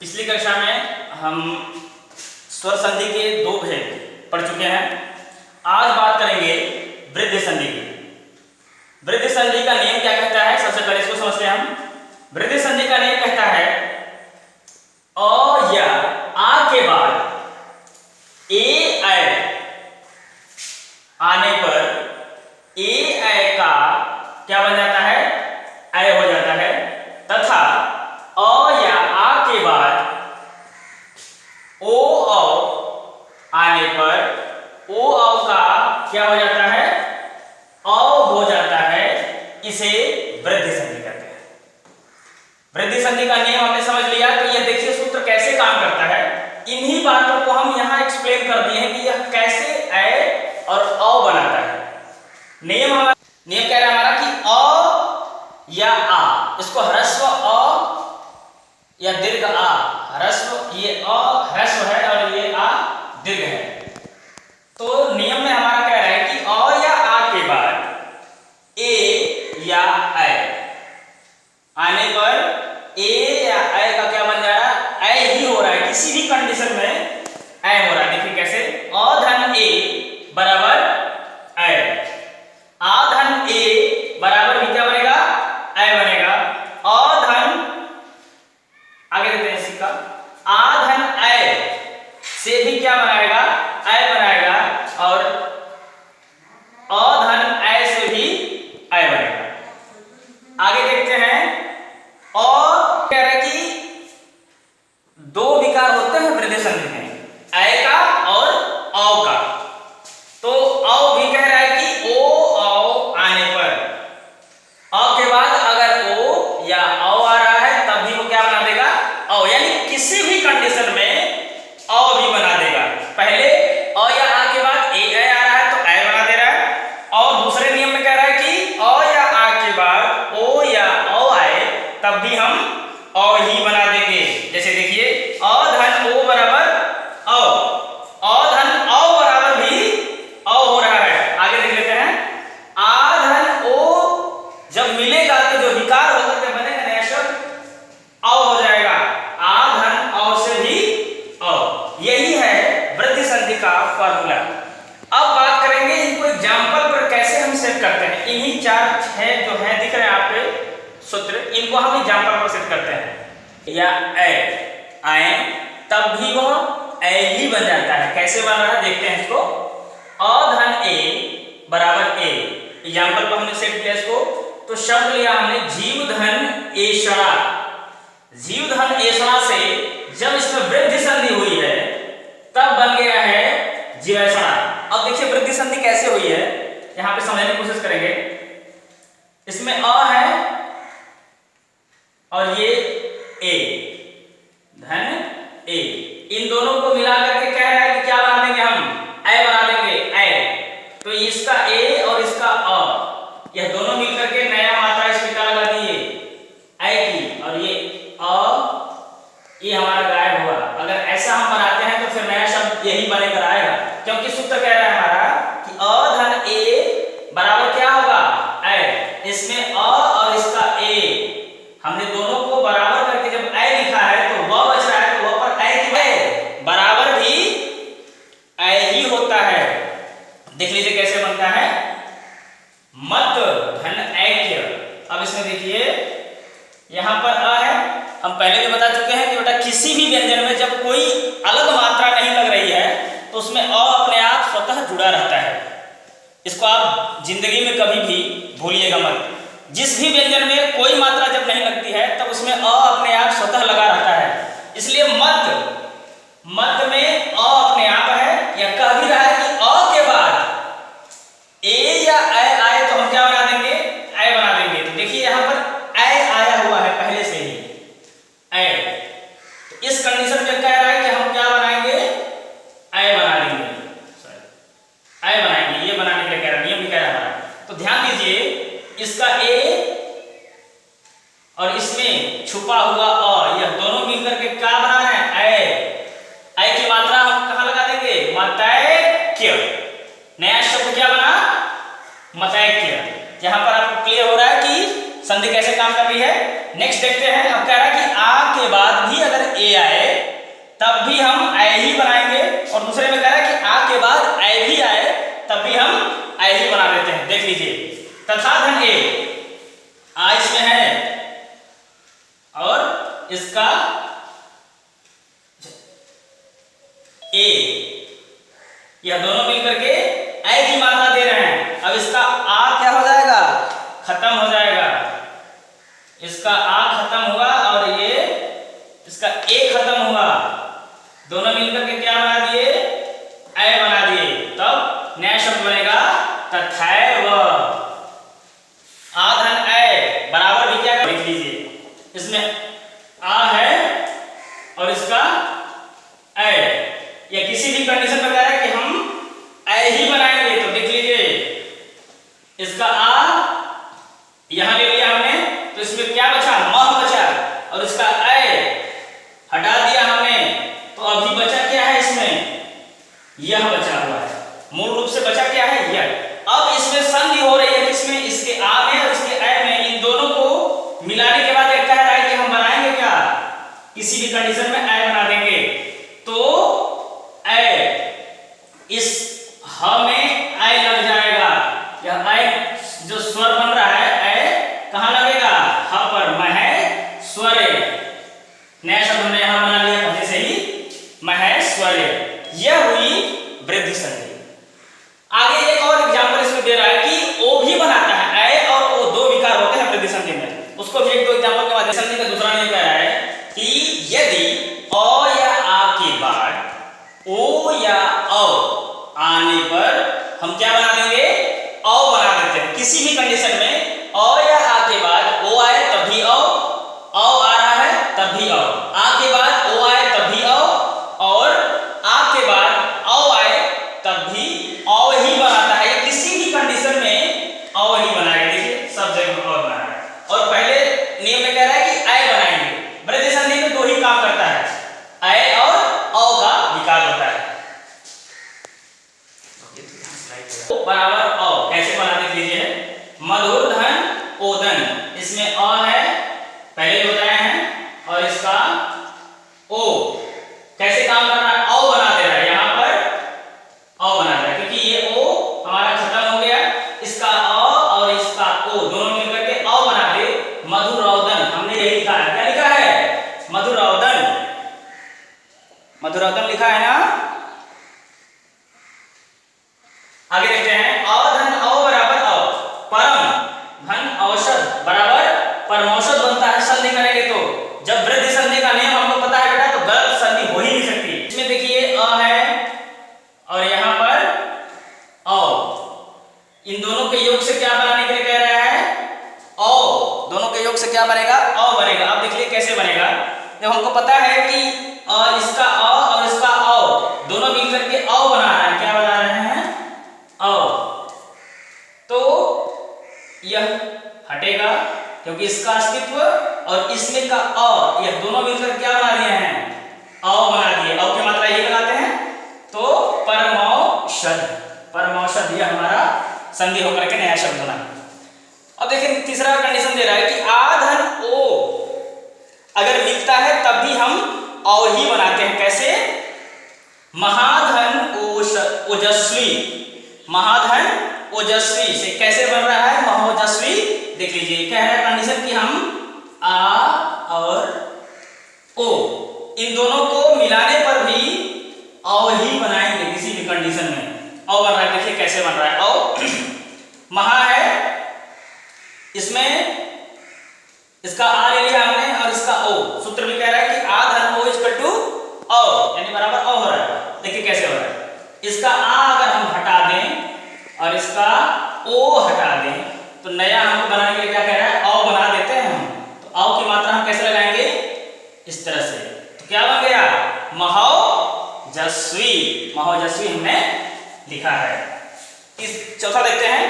पिछली कक्षा में हम स्वर संधि के दो भेद पढ़ चुके हैं। आज बात करेंगे वृद्धि संधि की। वृद्धि संधि का नियम क्या कहता है, सबसे पहले इसको समझते हैं हम। वृद्धि संधि का नियम कहता है अ या आ के बाद ए ऐ आने पर ए ऐ का क्या बन जाता है, ऐ हो जाता है, तथा अ या आ के बाद ओ औ आने पर ओ औ का क्या हो जाता है, औ हो जाता है। इसे वृद्धि संधि कहते हैं। वृद्धि संधि का नियम हमने समझ लिया। तो यह देखिए सूत्र कैसे काम करता है। इन्हीं बातों को हम यहां एक्सप्लेन कर दिए हैं कि यह कैसे ऐ और औ बनाता है। नियम कह रहा है हमारा कि अ या आ, इसको ह्रस्व अ या दीर्घ आ, ह्रस्व ये अ ह्रस्व है और ये आ दीर्घ है। तो नियम में हमारा कह रहा है कि अ या आ के बाद ए या ऐ आने पर ए या ऐ का क्या बन जा रहा है, ऐ ही हो रहा है। किसी भी कंडीशन में ऐ हो रहा है। देखिए कैसे, अ धन ए बराबर ऐ, आ धन ए बराबर भी क्या बनेगा, ऐ बनेगा। अ धन, आगे देखते हैं इसका, आ धन ऐ से भी क्या बनाएगा, ऐ बनाएगा, और अ धन ऐ से भी ऐ बनेगा। आगे देखते हैं, और कह रहे कि दो विकार होते हैं वृद्धि संधि में, ऐ का और औ का। तो औ भी कह रहा है कि ओ औ आने पर, औ के बाद अगर ओ या औ आ रहा है तब भी वो क्या बना देगा, औ, यानी किसी भी कंडीशन में औ भी बना देगा। पहले अ या आ के बाद ए ऐ आ रहा है तो ऐ बना दे रहा है, और दूसरे नियम में कह रहा है कि अ या आ के बाद ओ या औ आए तब भी हम औ ही बना देंगे। जैसे देखिए, अ धन ओ बराबर औ, अ धन औ बराबर भी औ हो रहा है। आगे देख लेते हैं, आ धन ओ जब मिलेगा तो जो विकार होकर के बनेगा नया शब्द औ हो जाएगा। आ धन औ से भी औ, यही है वृद्धि संधि का फॉर्मूला। अब बात करेंगे इनको एग्जाम्पल पर कैसे हम सेट करते हैं। इन्हीं 4-6 जो है दिख रहे हैं आपके सूत्र, इनको हम एग्जाम्पल पर सेट करते हैं। या ऐ आए तब भी वह ऐ ही बन जाता है। कैसे बन रहा है देखते हैं इसको। अ धन ए बराबर ए, एग्जाम्पल पर हमने सेट किया इसको। तो शब्द लिया हमने जीव धन एषणा। जीव धन एषणा से जब इसमें वृद्धि संधि हुई है तब बन गया है जीवैषणा। अब देखिए वृद्धि संधि कैसे हुई है, यहां पे समझने की कोशिश करेंगे। इसमें अ है और ये ए, धन ए, इन दोनों को मिला करके कह रहा है कि क्या बना देंगे हम, ऐ बना देंगे, ऐ। तो इसका ए और इसका अ, यह दोनों मिलकर के नया मात्रा इसमें क्या लगा दिए, ऐ की, और ये अ, ये हमारा गायब हुआ। अगर ऐसा हम बनाते हैं तो फिर नया शब्द यही बनेकर आएगा, क्योंकि सूत्र कह रहा है हमारा कि अ धन ए बराबर क्या होगा, ऐ। इसमें अ और इसका ए, हमने दोनों को बराबर करके जब ऐ लिखा है तो वह बच रहा है, तो वह पर ऐ की बराबर भी ऐ ही होता है। देख लीजिए कैसे बनता है, मत धन ऐक्य। अब इसमें देखिए यहां पर अ है, हम पहले भी बता चुके हैं कि बेटा किसी भी व्यंजन में जब कोई अलग मात्रा नहीं लग रही है तो उसमें अ अपने आप स्वतः जुड़ा रहता है। इसको आप जिंदगी में कभी भी भूलिएगा मत। जिस भी व्यंजन में कोई मात्रा जब नहीं लगती है तब उसमें अ अपने आप स्वतः लगा रहता है। इसलिए मत में अ अपने आप है, या कह भी रहा है कि अ के बाद ए या ऐ आए तो हम क्या बना देंगे, ऐ बना देंगे। तो देखिए यहां पर ऐ आया हुआ है पहले से ही, ऐ। तो इस कंडीशन में कह रहा है कि हम क्या बनाएंगे, ऐ बना देंगे, ऐ बनाएंगे। ये बनाने के लिए कह रहा है, नियम भी कह रहा है। तो ध्यान दीजिए, इसका ए और इसमें छुपा हुआ अ, यह दोनों मिलकर के क्या बना रहे हैं, ऐ की मात्रा हम कहां लगा देंगे, मतैक्य। नया शब्द क्या बना, मतैक्य। यहां पर आपको क्लियर हो रहा है कि संधि कैसे काम कर रही है। नेक्स्ट देखते हैं, अब कह रहा है कि आ के बाद भी अगर ए आए तब भी हम ए ही बनाएंगे, और दूसरे में कह रहा है कि आ के बाद ए भी आए तब भी हम ए ही बना देते हैं। देख लीजिए, तथा धन ए, आ इसमें है और इसका ए, यह दोनों मिलकर के ए की मात्रा दे रहे हैं। अब इसका आ क्या हो जाएगा, खत्म हो जाएगा, इसका आ खत्म हुआ और ये इसका ए खत्म हुआ, दोनों मिलकर के क्या बना दिए, ए बना दिए। तब नया शब्द बनेगा तथैव। आ धन ए बराबर भी क्या लिख लीजिए, इसमें आ है और इसका ए, या किसी भी कंडीशन में कह रहा है कि हम ए ही बनाएंगे तो लिख लीजिए, इसका आ यहां ले लिया हमने तो इसमें क्या बचा, मह बचा, और इसका ए हटा दिया हमने तो अभी बचा क्या है, इसमें यह बचा हुआ है। मूल रूप से बचा क्या है, यह। अब इसमें संधि हो रही है किसमें, इसके आ में और इसके ए में, इन दोनों को मिलाने के बाद एक कह रहा है कि हम बनाएंगे क्या, किसी भी कंडीशन में ए बना देंगे। तो ए, इस ह में ए लग जाएगा, यह ए जो स्वर बन रहा है ए कहां लगेगा, ह पर, महेश्वरे। नया शब्द हमने यहां बना लिया पहले से ही, महेश्वरे। यह हुई वृद्धि संधि। आगे एक और एग्जांपल इसमें दे रहा है कि ओ भी बनाता है, ए और ओ दो विकार होते हैं वृद्धि संधि में, उसको भी एक दो एग्जांपल के बाद संधि का दूसरा नियम कह रहा है कि यदि अ या आ के बाद ओ या औ आने पर हम क्या बना देंगे, औ बना देते हैं। किसी भी कंडीशन में अ या आ के बाद ओ आए तब भी औ आ रहा है तब भी औ, आ के बाद ओ आए तब भी औ, और आ के बाद औ आए तब भी औ ही बनाता है। किसी भी कंडीशन में औ ही बनाएगा, देखिए सब जगह औ बना रहा है। और पहले नियम में कह रहा है कि ए बनाएंगे, वृद्धि संधि में दो ही काम करता है, ए और औ का विकार होता है। बराबर औ कैसे बना देख लीजिए, मधुर धन ओदन, इसमें अ है पहले बताए हैं, और इसका ओ कैसे काम कर रहा है, औ बना दे रहा है, यहां पर औ बना दे रहा है क्योंकि ये ओ हमारा खत्म हो गया, इसका अ और इसका ओ दोनों मिलकर के औ बना दे, मधुरौदन। हमने यही लिखा है, क्या लिखा है, मधुरौदन, मधुरौदन लिखा है ना। आगे देखते हैं, अ धन औ बराबर औ, परम धन औषध बराबर परमौषध बनता है संधि करेंगे तो। जब वृद्धि संधि का नियम हमको पता है बेटा तो गलत संधि हो ही नहीं सकती। इसमें देखिए अ है और यहां पर औ, इन दोनों के योग से क्या बनाने के लिए कह रहा है, औ, दोनों के योग से क्या बनेगा, औ बनेगा। अब देखिए कैसे बनेगा, जब हमको पता है कि इसका अ और इसका औ दोनों मिलकर के औ बना रहा है, क्या बना रहे हैं, औ, तो यह हटेगा क्योंकि इसका अस्तित्व और इसमें का अ, यह दोनों मिलकर क्या बना दिए हैं, औ बना दिए। औ की मात्रा यही बनाते हैं तो परमौषध, परमौषध यह हमारा संधि होकर के नया शब्द बना। अब देखिए तीसरा कंडीशन दे रहा है कि आ धन ओ अगर मिलता है तब भी हम औ ही बनाते हैं। कैसे, महाधन ओजस्वी, महाधन ओजस्वी से कैसे बन रहा है, महोजस्वी। देख लीजिए क्या है कंडीशन कि हम आ और ओ इन दोनों को मिलाने पर भी औ ही बनाएंगे। किसी भी कंडीशन में औ बन रहा है, देखिए कैसे बन रहा है, औ महा है, इसमें इसका आ ले लिया हमने और इसका ओ, सूत्र भी कह रहा है कि आ धन ओ इक्वल टू औ, यानी बराबर औ हो रहा है। देखिए कैसे हो रहा है, इसका आ अगर हम हटा दें और इसका ओ हटा दें तो नया हमको बनाने के लिए क्या कह रहा है, औ बना देते हैं हम। तो औ की मात्रा हम कैसे लगाएंगे, इस तरह से, तो क्या बन गया, महोजस्वी, महोजस्वी हमने लिखा है। इस चौथा देखते हैं,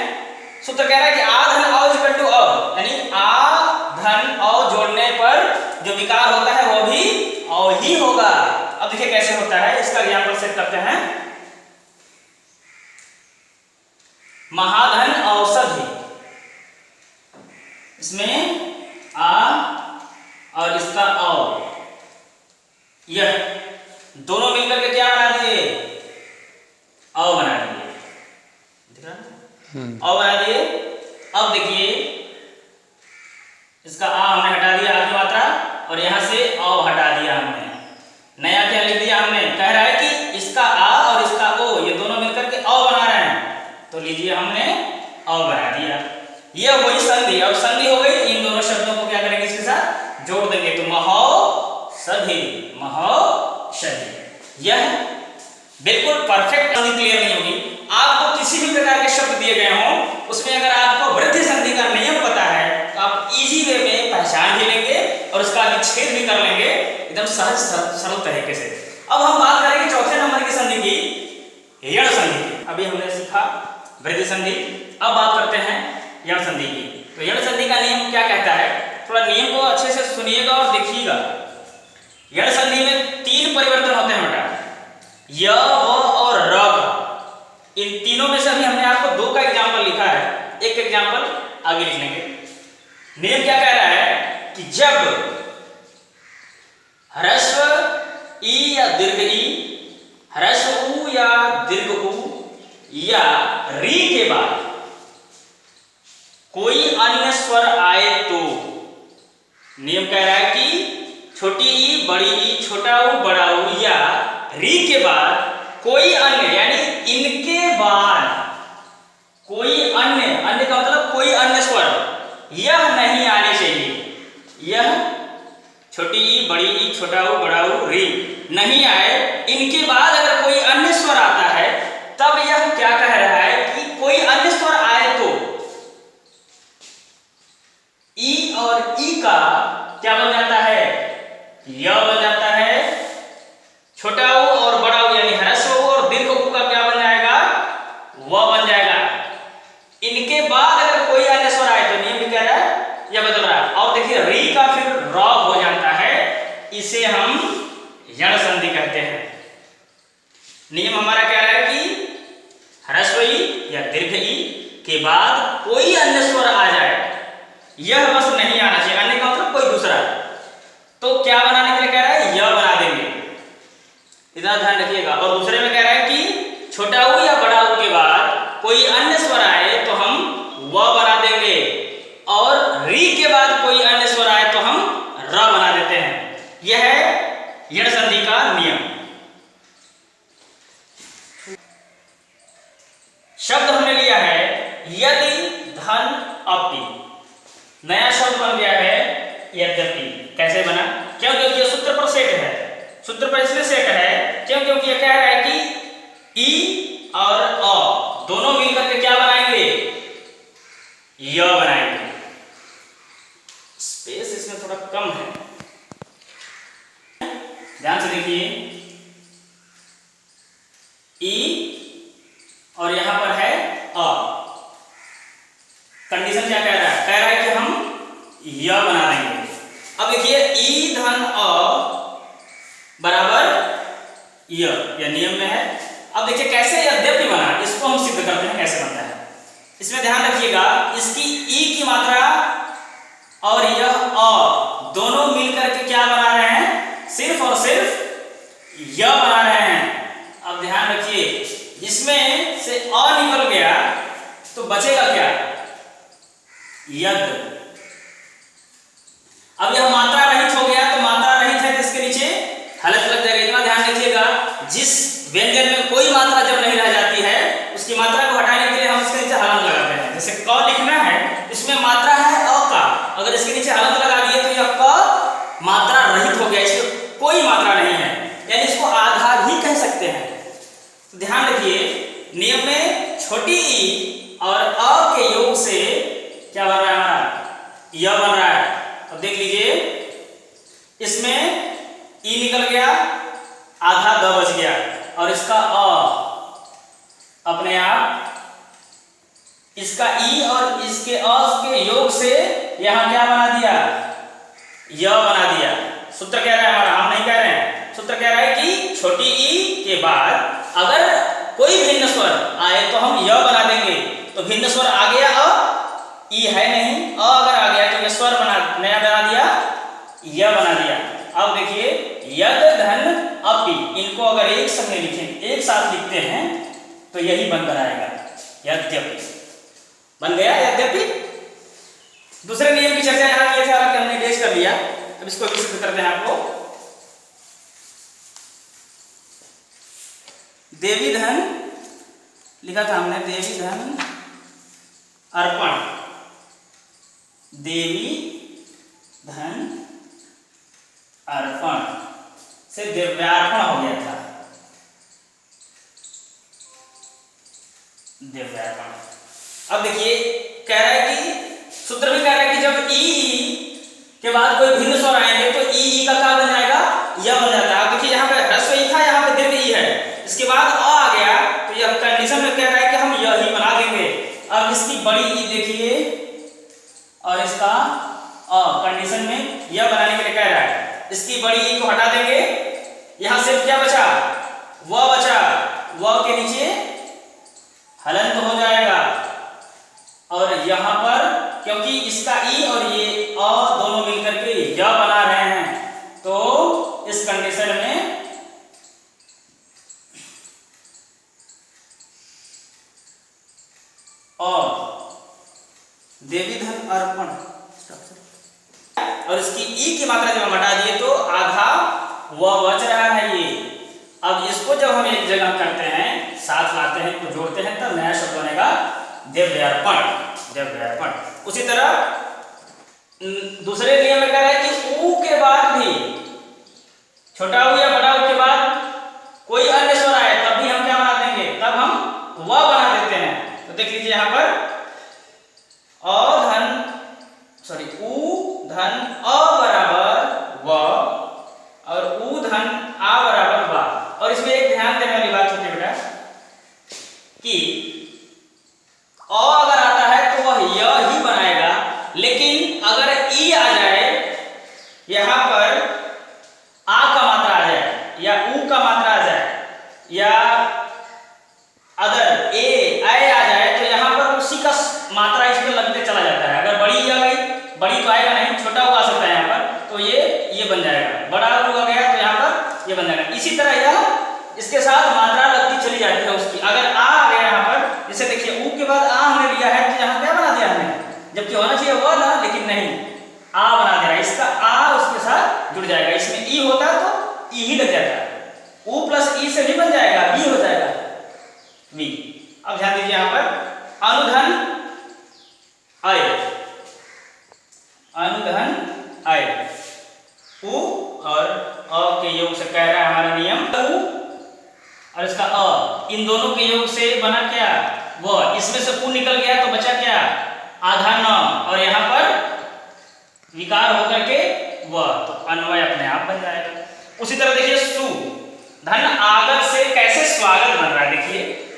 सूत्र कह रहा है कि आ धन औ इक्वल टू औ, यानी आ धन औ जोड़ने पर जो विकार होता है वो भी औ ही होगा। अब देखिए कैसे होता है, इसका एग्जांपल सेट करते हैं। महाधन औषधि, इसमें आ और इसका औ हमने हटा दिया आ की मात्रा और यहाँ से औ हटा दिया हमने। नया क्या लिख दिया हमने, कह रहा है कि इसका आ और इसका ओ ये दोनों मिलकर के औ बना रहे हैं, तो लीजिए हमने औ बना दिया। ये वही संधि, अब संधि हो गई, इन दोनों शब्दों को क्या करेंगे इसके साथ जोड़ देंगे, तो महौषधि, महौषधि। यह बिल्कुल परफेक्ट संधि क्लियर नहीं होगी। आपको किसी भी प्रकार के शब्द दिए गए हों उसमें अगर आपको वृद्धि संधि का नियम पता है तो आप इजी वे में पहचान भी लेंगे और उसका विच्छेद भी कर लेंगे एकदम सहज सरल तरीके से। अब हम बात करेंगे चौथे नंबर की संधि की, यण संधि की। अभी हमने सीखा वृद्धि संधि, अब बात करते हैं यण संधि की। तो यण संधि का नियम क्या कहता है, थोड़ा नियम को अच्छे से सुनिएगा और देखिएगा। यण संधि में 3 परिवर्तन होते हैं बेटा, य, व और र का। इन तीनों में से अभी हमने आपको 2 का एग्जाम्पल लिखा है, एक एग्जाम्पल आगे लिख लेंगे। नियम क्या कह रहा है कि जब ह्रस्व ई या दीर्घ ई, ह्रस्व ऊ या दीर्घ ऊ या री के बाद कोई अन्य स्वर आए तो, नियम कह रहा है कि छोटी ई, बड़ी ई, छोटा ऊ, बड़ा ऊ या री के बाद कोई अन्य, यानी इनके बाद कोई अन्य, अन्य का मतलब कोई अन्य स्वर यह नहीं आने चाहिए। यह छोटी ई, बड़ी ई, छोटा ऊ, बड़ा ऊ, री नहीं आए, इनके बाद अगर कोई अन्य स्वर आता है तब यह क्या कह रहा है कि कोई अन्य स्वर आए तो ई और ई का क्या बन जाता है, य बन जाता है। छोटा ऊ और बड़ा ऊ यानी ह्रस्व ऊ और दीर्घ ऊ का क्या बन जाएगा, व बन जाएगा। इनके बाद अगर कोई अन्य स्वर आए तो नियम भी कह रहा है यह बदल रहा है। और देखिए री का फिर र हो जाता है, इसे हम यण संधि कहते हैं। नियम हमारा कह रहा है कि ह्रस्व ई या दीर्घ ई के बाद कोई अन्य स्वर आ जाए, यह बस नहीं आना चाहिए, अन्य का मतलब कोई दूसरा। तो क्या बनाने के लिए कह रहा है, य बना देंगे, इतना ध्यान रखिएगा। और दूसरे में कह रहा है कि छोटा ऊ या बड़ा ऊ के बाद कोई अन्य स्वर आए तो हम व बना देंगे, और री के बाद कोई अन्य स्वर आए तो हम र बना देते हैं। यह है यण संधि का नियम। शब्द हमने लिया है यदि, धन, अपि। नया शब्द बन गया है यद्यपि। कैसे बना, क्यों, क्योंकि ये सूत्र पर सेट है। सूत्र पर इसलिए सेट है क्यों, क्योंकि ये कह रहा है कि ई और अ दोनों मिलकर के क्या बनाएंगे, य बनाएंगे। स्पेस इसमें थोड़ा कम है, ध्यान से देखिए। ई और यहां पर है अ, कंडीशन क्या कह रहा है, कह रहा है कि हम य बना देंगे। अब देखिए ई धन अ बराबर य, यह नियम में है। अब देखिए कैसे यद्यपि बना, इसको हम सिद्ध करते हैं कैसे बनता है। इसमें ध्यान रखिएगा, इसकी ई की मात्रा और यह अ दोनों मिलकर के क्या बना रहे हैं, सिर्फ और सिर्फ य बना रहे हैं। अब ध्यान रखिए, इसमें से अ निकल गया तो बचेगा क्या, यद। अब यह मात्रा रहित हो गया, तो मात्रा रहित है तो इसके नीचे हलक लग जाएगा। इतना ध्यान रखिएगा, जिस व्यंजन में कोई मात्रा जब नहीं रह जाती है उसकी मात्रा को हटाने के लिए हम इसके नीचे हलंत लगाते हैं। जैसे क लिखना है, इसमें मात्रा है अ का, अगर इसके नीचे हलंत लगा दिए तो यह क मात्रा रहित हो गया, इसमें कोई मात्रा नहीं है, यानी इसको आधा भी कह सकते हैं। तो ध्यान रखिए, नियम में छोटी ई और अ के योग से क्या बन रहा है, हमारा य बन रहा है। अब देख लीजिए, इसमें ई निकल गया, आधा द बच गया, और इसका अ अपने आप, इसका ई और इसके अ के योग से यहां क्या बना दिया, य बना दिया। सूत्र कह रहा है हमारा, हम नहीं कह रहे हैं, सूत्र कह रहा है कि छोटी ई के बाद अगर कोई भिन्न स्वर आए तो हम य बना देंगे। तो भिन्न स्वर आ गया अ, ई है नहीं, अ अगर आ गया तो यह स्वर बना, नया बना दिया, य बना दिया। अब देखिए यद धन अपि, इनको अगर एक संग लिखें, एक साथ लिखते हैं तो यही बनकर आएगा, यद्यपि। बन गया यद्यपि। दूसरे नियम की चर्चा यहाँ किए थे, हालांकि हमने टेस्ट कर लिया। अब इसको भी सिद्ध करते हैं आपको। देवी धन लिखा था हमने, देवी धन अर्पण, देवी धन अर्पण से दिव्यार्पण हो गया था, दिव्यार्पण। अब देखिए कह रहा है कि सूत्र भी कह रहा है कि जब ई के बाद कोई भिन्न स्वर आएंगे तो ई का क्या बन जाएगा, य बन जाता है। अब देखिए यहाँ पे ह्रस्व ई था, यहाँ पे दीर्घ ई है, इसके बाद अ आ गया तो यह कंडीशन में कह रहा है कि हम यह ही बना देंगे। अब इसकी बड़ी ई देखिए और इसका अ कंडीशन में यह बनाने के लिए कह रहा है। इसकी बड़ी ई को हटा देंगे, यहां सिर्फ क्या बचा, व बचा, व के नीचे हलंत हो जाएगा। और यहां पर क्योंकि इसका ई और ये अ दोनों मिलकर के य बना रहे हैं, तो इस कंडीशन में और देवी धन अर्पण और इसकी ई की मात्रा जब हम हटा दिए तो आधा व बच रहा है ये। अब इसको जब हम एक जगह करते हैं, साथ लाते हैं तो जोड़ते हैं, तब नया शब्द बनेगा दिव्यार्पण, दिव्यार्पण। उसी तरह दूसरे नियम में कह रहा है कि ऊ के बाद भी, छोटा ऊ या बड़ा ऊ के बाद कोई अन्य स्वर आए तब भी हम क्या बना देंगे, तब हम व बना देते हैं। तो देख लीजिए यहाँ पर ऊ धन अ बराबर व और ऊ धन आ बराबर वा। और इसमें एक ध्यान देने वाली बात होती है बेटा कि अ अगर आता है तो वह य ही बनाएगा, लेकिन अगर ई आ जाए, यहां पर आ का मात्रा आ जाए या ऊ का मात्रा आ जाए या अदर ए आए आ जाए, तो यहां पर उसी का मात्रा इसमें लगते चला जाता है। अगर बड़ी आ गई, बड़ी तो आएगा नहीं, छोटा ऊ आ सकता है यहाँ पर, तो ये बन जाएगा। बड़ा ऊ आ गया तो यहाँ पर ये बन जाएगा। इसी तरह यह इसके साथ मात्रा लगती चली जाती है उसकी। अगर आ गया यहाँ पर, जैसे देखिए ऊ के बाद आ हमने लिया है, तो यहाँ क्या बना दिया हमने, जबकि होना चाहिए वह ना, लेकिन नहीं, आ बना दे रहा है। इसका आ उसके साथ जुड़ जाएगा। इसमें ई होता तो ई ही लग जाता, ऊ प्लस ई से भी बन जाएगा, वी हो जाएगा, वी। अब ध्यान दीजिए यहाँ पर अनुधन आय, अनुधन आय, ऊ और अ के योग से कह रहा है हमारा नियम, ऊ और इसका अ, इन दोनों के योग से बना क्या, वो। इसमें से ऊ निकल गया तो बचा क्या, आधा न, और यहाँ पर विकार होकर के व, तो अन्वय अपने आप बन जाएगा। उसी तरह देखिए सु धन आगत से कैसे स्वागत बन रहा है। देखिए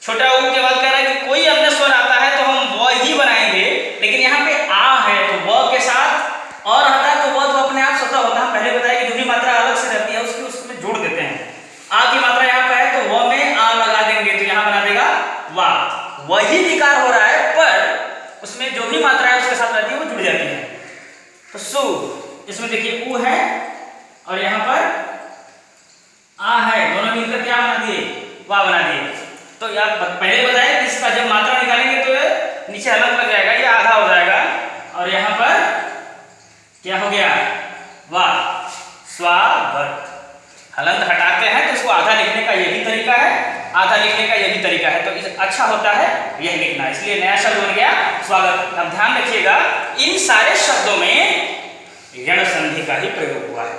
छोटा ऊ के बाद कह रहा है कि कोई अन्य स्वर आता है तो हम व ही बनाएंगे, लेकिन यहाँ पे आ है तो व के साथ और हटा तो व तो अपने आप स्वतः होता है। पहले बताया कि जो भी मात्रा अलग से रहती है उसकी उसमें जोड़ देते हैं। आ की मात्रा यहाँ पे है तो व में आ लगा देंगे तो यहाँ बना देगा वा। वही विकार हो रहा है पर उसमें जो भी मात्रा है उसके साथ रहती है वो जुड़ जाती है। तो सु, इसमें देखिए ऊ है और यहाँ पर आ है, दोनों मिलकर क्या बना दिए, वा बना दिए। तो यार पहले बताया कि इसका जब मात्रा निकालेंगे तो नीचे हलंत लग जाएगा, ये आधा हो जाएगा, और यहाँ पर क्या हो गया, वाह, स्वागत। हलंत हटाते हैं तो इसको आधा लिखने का यही तरीका है, आधा लिखने का यही तरीका है, तो इस अच्छा होता है यह लिखना, इसलिए नया शब्द बन गया स्वागत। अब ध्यान रखिएगा इन सारे शब्दों में यण संधि का ही प्रयोग हुआ है।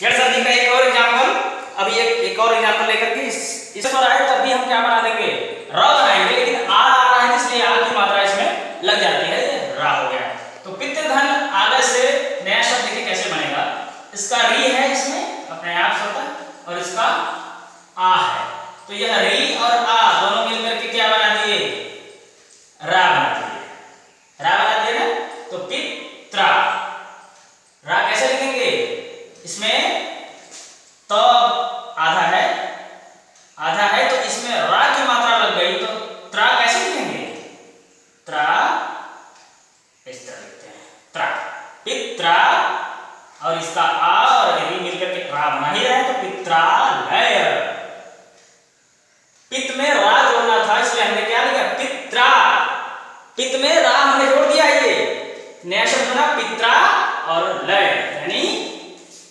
यण संधि का एक और एग्जाम्पल, अभी एक और एग्जाम्पल लेकर के इस पर आए तब भी हम क्या बना देंगे, र बनाएंगे, लेकिन आ रहा है इसलिए आ की मात्रा इसमें लग जाती है, रा हो गया। तो पितृधन आगे से नया शब्द देखिए कैसे बनेगा, इसका री है इसमें अपने आप से होता, और इसका आ है, तो यह री और आ दोनों मिलकर के क्या बना दिए, रा बना दिए, रा बना दिए ना। तो पित्रा, रा कैसे लिखेंगे, इसमें तो आधा है, आधा है तो इसमें रा की मात्रा लग गई, तो त्रा कैसे लिखेंगे, त्रा इस तरह लिखते हैं, त्रा, पित्रा, और इसका आ और री मिलकर के रा बना ही रहे, तो पित्रालय। पित्त में रा जोड़ना था इसलिए हमने क्या लिखा, पित्रा, पित्त में रा हमने जोड़ दिया, ये नया शब्द बना पित्रा और लय, यानी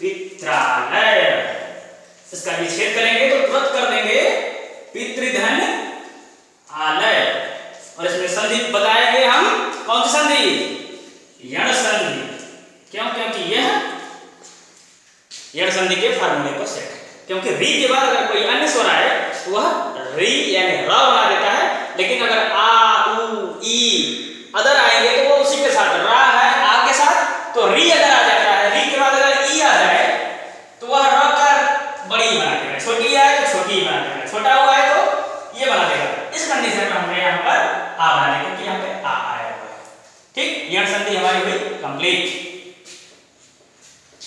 पित्रालय। इसका विच्छेद करेंगे तो तुरंत कर देंगे पितृधन आलय। और इसमें संधि बताएंगे हम, कौन सी संधि? यण संधि। क्यों? क्योंकि यह यण संधि के फार्मूले पर सेट है। क्योंकि री के बाद अगर कोई अन्य स्वर आए तो वह री यानी र बना देता है, लेकिन अगर आ उ ई अदर आएंगे तो वो उसी के साथ, रा है आ के साथ तो री अगर आ जाता है, री के बाद अगर ई आ जाए तो वह र का बड़ी बना देगा, छोटी आए तो छोटी बना देगा, छोटा हुआ है तो ये बना देगा। इस कंडीशन में हमने यहाँ पर आ बना देगा, क्योंकि यहाँ पे आ आया हुआ है। ठीक, यण संधि हमारी हुई कंप्लीट।